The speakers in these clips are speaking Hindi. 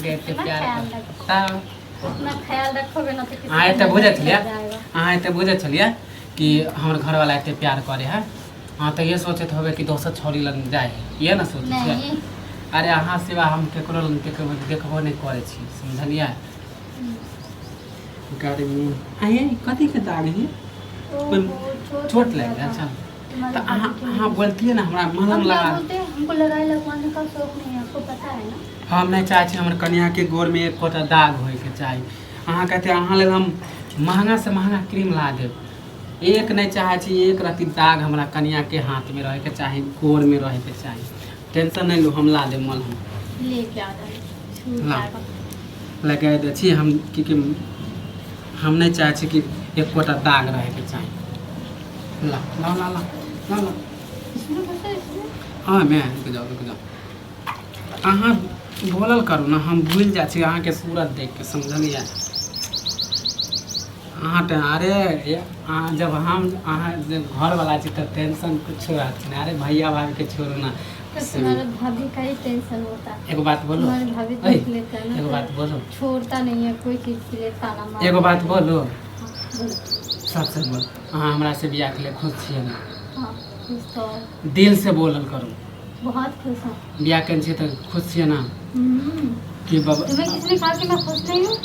के एते अपना प्यार ख्याल कर रखो। ता अपना ख्याल रखोगे ना तो किसी अहाँ एते का बुझे नहीं छलिए जाएगा। अहाँ एते बुझे छलिए कि हमर घर वाला एते प्यार करे है। हाँ तो ये सोचत होबे कि दोसर छोरी लग जाए ये ना सोचे छियै। नहीं अरे अहाँ सिवा हम केकरो लग देखबो नहीं करे छी समझलिए। गाड़ी में आइए कथी के दाग है चोट लग गया। अच्छा तो अहाँ बोलतिए ना हमरा मलहम हम क्या लगा। बोलते हैं, हमको लड़ाई लगवाने का शौक नहीं है, आपको पता है ना। हम नहीं चाहे छी हमर कन्या के गोर में एक कोटा दाग होए के चाही। अहाँ कहते अहाँ लग हम महंगा से महंगा क्रीम ला देब। एक नहीं चाहे छी एक रति दाग हमरा कन्या के हाथ में रहे के चाही गोर में रहे के चाही। टेंशन नहीं लो हम ला देब मलहम लेके आ जाए ला लगा दे छी हम कि हम नहीं चाहे छी कि एक कोटा दाग रहे के चाही। ला ला ला ला ला ला इसमें कैसे इसमें हाँ मैं रुक जाओ अहाँ बोलल करू ना हम भूल जाइ छी अहाँ के सूरत देख के समझलिए। अहाँ अरे अहाँ जब हम अहाँ जब घर वाला छी तो टेंशन कुछ रहत नहीं। अरे भैया भाभी के छोड़ो ना। तो तुम्हारे भाभी का ही टेंशन होता है। एगो बात बोलो तुम्हारे भाभी ओए, देख लेता है ना एगो तो बात बोलो छोड़ता नहीं है कोई चीज के लिए ताना मार। एगो बात बोलो हाँ, बोलो। सच सच बोल अहाँ हमरा से बियाह के लिए खुश छियै ना। हाँ खुश तो दिल से बोलल करू बहुत खुश हूँ। बियाह कन छियै तो खुश छियै ना हम्म। कि बाबा तुम्हें किसने कहा कि मैं खुश नहीं हूँ?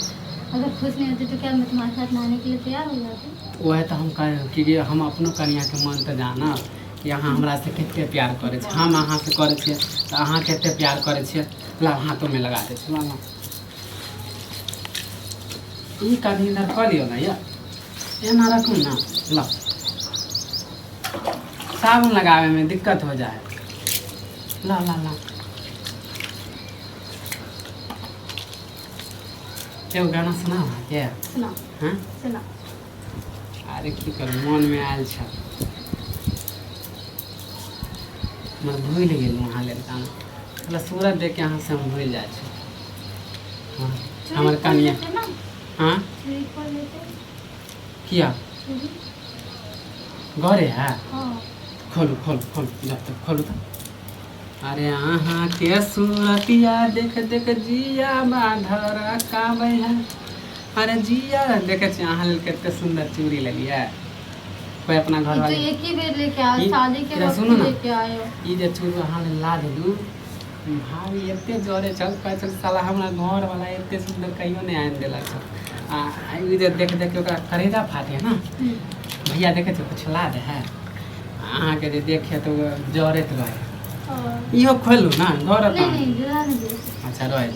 अगर खुश नहीं होती तो क्या मैं तुम्हारे साथ नहाने के लिए तैयार हो जाती? वह तो हम कह कि हम अपनो कन्या के मन तो जाना कि अहाँ हमरा से कते प्यार करे छी। हम अहाँ से करे छियै तो अहाँ कते प्यार करे छियै। ला हाथों में लगा दे छी ला ला ई कभी इधर कर लियो ना ये ना रखू ना ला साबुन लगावे में दिक्कत हो जाए। ला ला ला एगो गाना सुना के सुना हाँ सुना। अरे की करू मन में आयल छ मैं भूल गेलहुँ अहाँ लेल गाना मतलब सूरत देख के अहाँ से हम भूल जाइ छी। हाँ हमर कनिया हाँ चूड़ी खोल लेते। किया चूड़ी घरे है हाँ खोलू खोलू खोलू जब तक खोलू तो अरे अहाँ के सूरतिया देख देख जिया बाधरा काबे है। अरे जिया देखे छी अहाँ लेल कते सुंदर चूड़ी लेलिए। कोई अपना घर तो वाले एक ही बेर लेके आओ ई- शादी के इधर वक्त सुनो ना। लेके आयो। ई जे चूड़ी अहाँ लेल ला देलू भाभी एते जोरे चल चल साला हमरा घर वाला एते सुंदर कहियो नहीं आन देलक छ। आ ई जे देख देख के ओकरा करेजा फाटे ना भैया देखे छ कुछ ला दे है अहाँ के जे देखे तो जोरेत रहे। और इहो खोलू ना घर नहीं नहीं जला नहीं दे। अच्छा रहे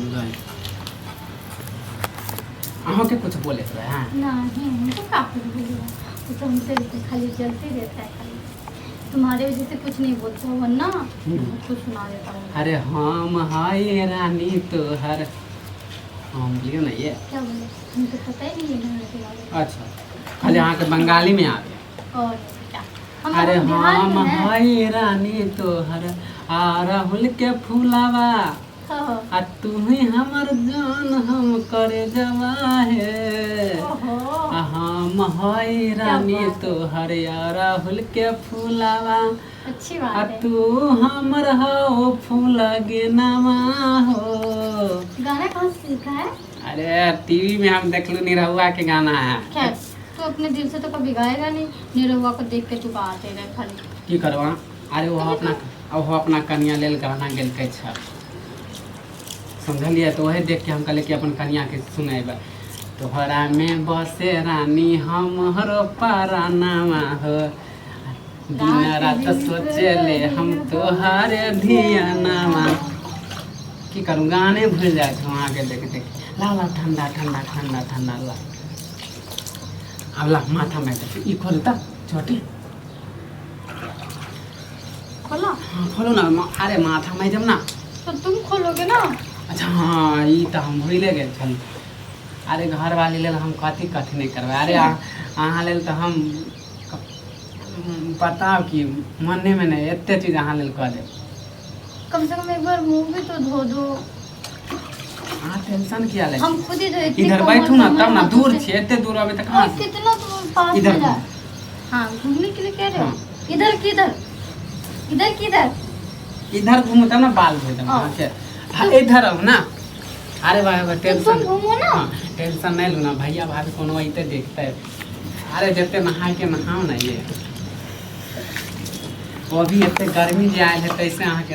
अहाँ के कुछ बोले रहे हैं नहीं हमको काफी बोलिए वो तो हमसे खाली जलते रहता है खाली। तुम्हारे वजह से कुछ नहीं बोलता हो वरना कुछ सुना देता हूँ। अरे हम हाय रानी तोहर हम बोलियो ना ये क्या बोले हमको पता ही नहीं है गाने के बारे में। अच्छा खाली अहाँ के बंगाली में आवे। और क्या हम अरे बिहार हम में हैं। हाय रानी तोहर आ राहुल के फूलावा हाँ। आ तू ही हमर जान हम करे जवा है। ओहो आ हम हाय रानी बात है। तोहर आ राहुल के फूलावा अच्छी आ बात है। तू हमर हो फूल गे नमा हो। गाना कहाँ से सीखा है? अरे टीवी में हम देखलू निरहुआ के गाना है। खैर तो अपने दिल से तो कभी गाएगा नहीं। निरहुआ को देख के तू गाते रहे खाली। की करवा अरे वो अपना कन्या लेल गाना गेलकै छ समझलिए तो वही देख के हम कहले कि अपन कन्या के सुनेबे। तोहरा में बसे रानी हमरो परानामा हो दिन रात सोचे ले हम तोहारे धियानामा। की करूँ गाने भूल जाए वहाँ के देख देख ला ला ठंडा ठंडा ठंडा ठंडा ला अब ला माथा में देख ई खोल ता छोटी खोलो हाँ खोलो ना अरे माथा में जब ना तो तुम खोलोगे ना। अच्छा हाँ ई तो हम भूले गए छल। अरे घर वाली लेल हम कथी कथी नहीं करबै। अरे अहाँ लेल तो हम बताओ कि मने में नहीं एते चीज अहाँ लेल कह देब। कम से कम एक बार मुंह भी तो धो दो। अहाँ टेंशन किया ले हम खुद ही तो इतनी इधर कोमल बैठू ना कोमल तब ना हाथों दूर से- छे एते दूर अबे तक कहाँ और से कितना तुम पास इधर में जा। घूम। हाँ घूमने के लिए कह रहे हो। हाँ। इधर किधर इधर किधर इधर घूमू तब ना बाल धोए तब हाँ। अहाँ के हाँ, इधर अब ना अरे भाई टेंशन तुम घूमो ना। हाँ टेंशन नहीं लूना, भैया भाभी कोनो अइते देखते है। अरे जते नहा के नहाओ ना ये, वो अभी इतने गर्मी जे आयल है कैसे अहाँ के